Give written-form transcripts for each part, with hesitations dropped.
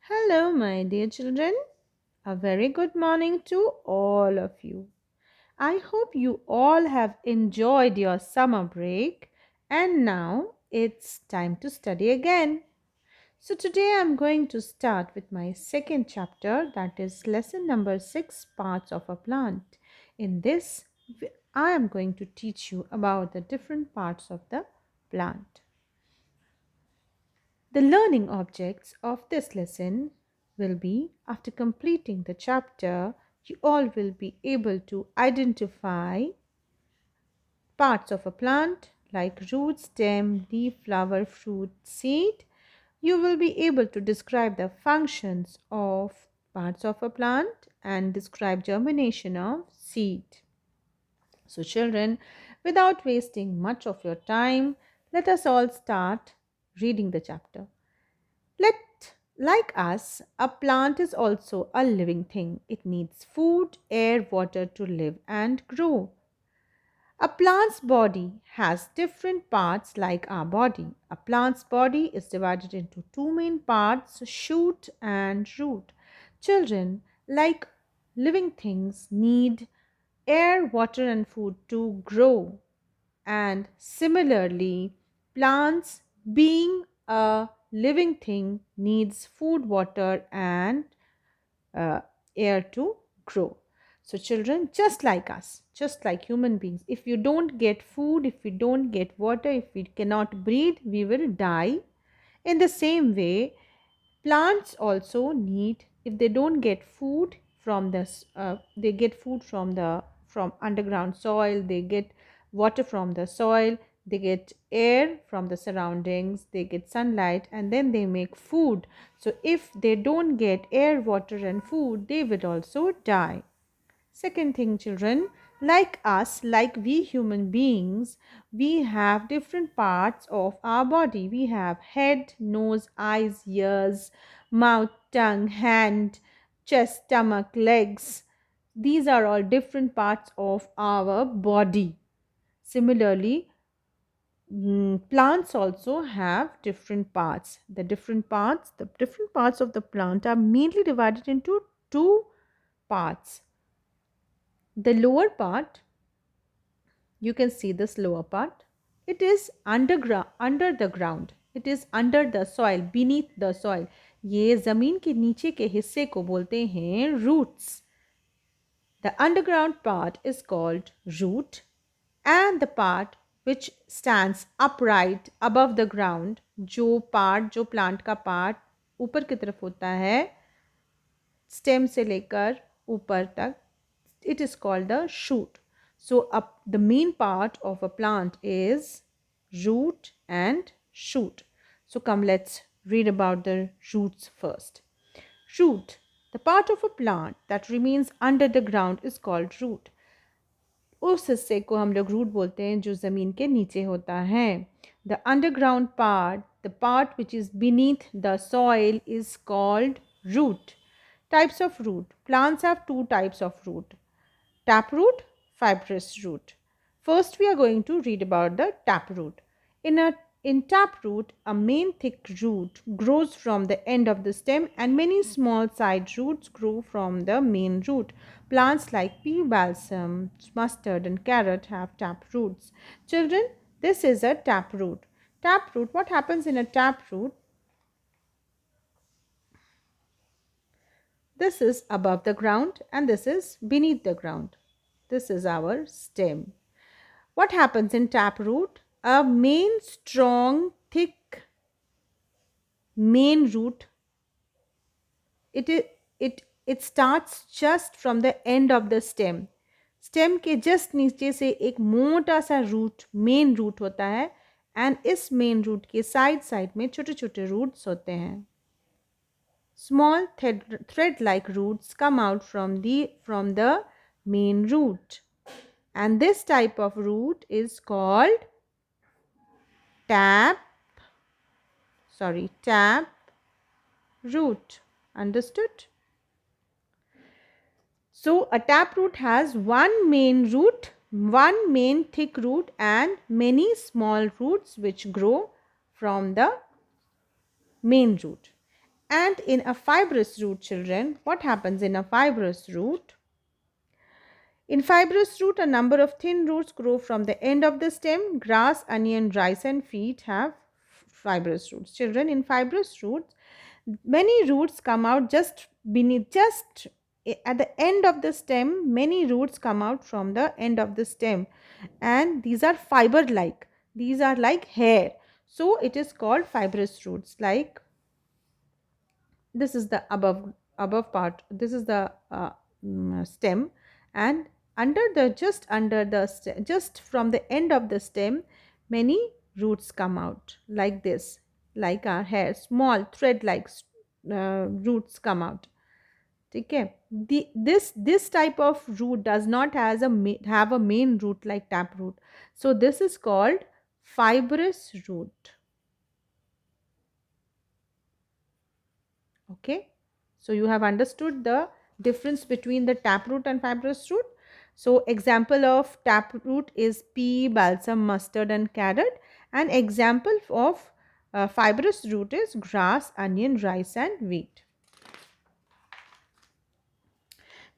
Hello, my dear children. A very good morning to all of you. I hope you all have enjoyed your summer break and now it's time to study again. So, today I'm going to start with my second chapter, that is lesson number 6, Parts of a Plant. In this, I am going to teach you about the different parts of the plant. The learning objects of this lesson will be, after completing the chapter, you all will be able to identify parts of a plant like root, stem, leaf, flower, fruit, seed. You will be able to describe the functions of parts of a plant and describe germination of seed. So, children, without wasting much of your time, let us all start reading the chapter. Like us, a plant is also a living thing. It needs food, air, water to live and grow. A plant's body has different parts like our body. A plant's body is divided into two main parts, shoot and root. Children, like living things, need air, water, and food to grow. And similarly, plants, being a living thing, needs food, water, and uh, air to grow. So, children, just like us, just like human beings, if you don't get food, if we don't get water, if we cannot breathe, we will die. In the same way, plants also need, if they don't get food from this, they get food from underground soil, they get water from the soil, they get air from the surroundings, they get sunlight, and then they make food. So if they don't get air, water, and food, they will also die. Second thing, children, like us, like we human beings, we have different parts of our body. We have head, nose, eyes, ears, mouth, tongue, hand, chest, stomach, legs. These are all different parts of our body. Similarly, plants also have different parts. The different parts of the plant are mainly divided into two parts. The lower part, you can see this lower part, it is underground, under the ground, it is under the soil, beneath the soil. ये जमीन के नीचे के हिस्से को बोलते हैं roots. The underground part is called root, and the part which stands upright above the ground, जो plant का part ऊपर की तरफ होता है स्टेम से लेकर ऊपर तक, it is called the shoot. So the main part of a plant is root and shoot. So come, let's read about the roots first. Root, the part of a plant that remains under the ground, is called root. उस हिस्से को हम लोग root बोलते हैं जो ज़मीन के नीचे होता है. The underground part, the part which is beneath the soil, is called root. Types of root. Plants have two types of root: taproot, fibrous root. First, we are going to read about the taproot. In taproot, a main thick root grows from the end of the stem, and many small side roots grow from the main root. Plants like pea, balsam, mustard, and carrot have taproots. Children, this is a taproot. Taproot, what happens in a taproot? This is above the ground and this is beneath the ground. This is our stem. What happens in taproot? A main strong, thick main root. It starts just from the end of the stem. Stem के just नीचे से एक मोटा सा root, main root होता है, and इस main root के साइड साइड में छोटे छोटे रूट्स होते हैं. Small thread-like roots come out from the main root, and this type of root is called tap root. Understood? So a tap root has one main root, one main thick root, and many small roots which grow from the main root. And in a fibrous root, children, what happens in a fibrous root? In fibrous root, a number of thin roots grow from the end of the stem. Grass, onion, rice, and wheat have fibrous roots. Children, in fibrous roots, many roots come out just beneath, just at the end of the stem. Many roots come out from the end of the stem, and these are fiber like. These are like hair. So it is called fibrous roots. Like this is the above part, this is the stem, and under the just under the just from the end of the stem, many roots come out like this, like our hair, small thread like roots come out. Okay, this type of root does not have a main root like taproot, so this is called fibrous root. Okay, so you have understood the difference between the taproot and fibrous root. So example of taproot is pea, balsam, mustard and carrot. An example of fibrous root is grass, onion, rice and wheat.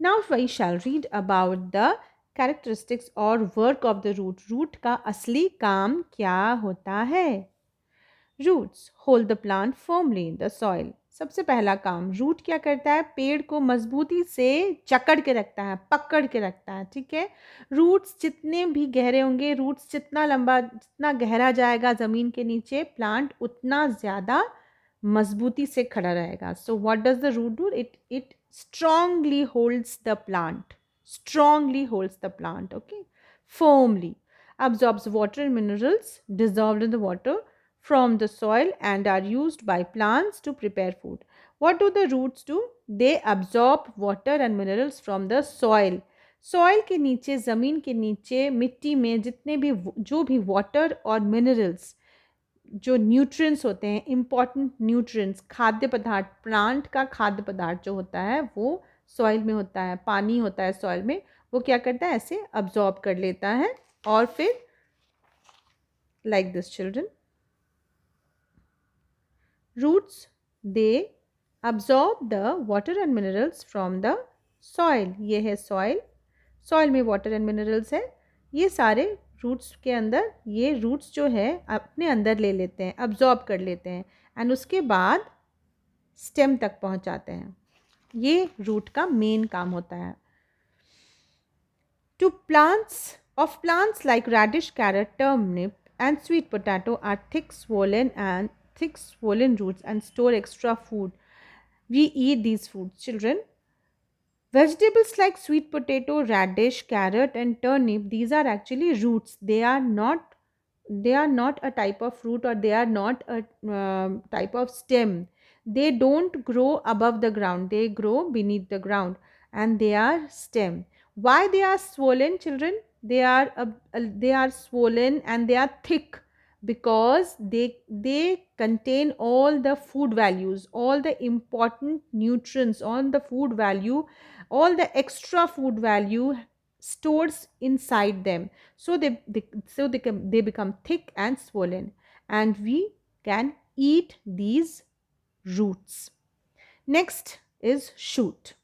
Now we shall read about the characteristics or work of the root. Root का असली काम क्या होता है? Roots hold the plant firmly in the soil. सबसे पहला काम, root क्या करता है? पेड़ को मजबूती से जकड़ के रखता है, पकड़ के रखता है. ठीक है, रूट्स जितने भी गहरे होंगे, रूट्स जितना लंबा, जितना गहरा जाएगा ज़मीन के नीचे, प्लांट उतना ज़्यादा मजबूती से खड़ा रहेगा. So what does the root do? It strongly holds the plant, strongly holds the plant. Okay, firmly absorbs water and minerals dissolved in the water from the soil and are used by plants to prepare food. What do the roots do? They absorb water and minerals from the soil. Soil के नीचे, ज़मीन के नीचे, मिट्टी में जितने भी जो भी वाटर और मिनरल्स, जो न्यूट्रिएंट्स होते हैं, इम्पॉर्टेंट न्यूट्रिएंट्स, खाद्य पदार्थ, प्लांट का खाद्य पदार्थ जो होता है वो सॉइल में होता है, पानी होता है सॉइल में, वो क्या करता है? ऐसे अब्जॉर्ब कर लेता है और फिर like this children, roots they absorb the water and minerals from the soil. ये है soil, soil में water and minerals है, ये सारे roots के अंदर, ये roots जो है अपने अंदर ले लेते हैं, absorb कर लेते हैं and उसके बाद stem तक पहुंचाते हैं. ये root का main काम होता है. To plants like radish, carrot, turnip and sweet potato are thick swollen roots and store extra food. We eat these foods, children. Vegetables like sweet potato, radish, carrot and turnip, these are actually roots. They are not a type of fruit, or they are not a type of stem. They don't grow above the ground, they grow beneath the ground and they are stem. Why they are swollen, children? They are swollen and they are thick because they contain all the food values, all the important nutrients, all the food value, all the extra food value stores inside them. So they become thick and swollen and we can eat these roots. Next is shoot.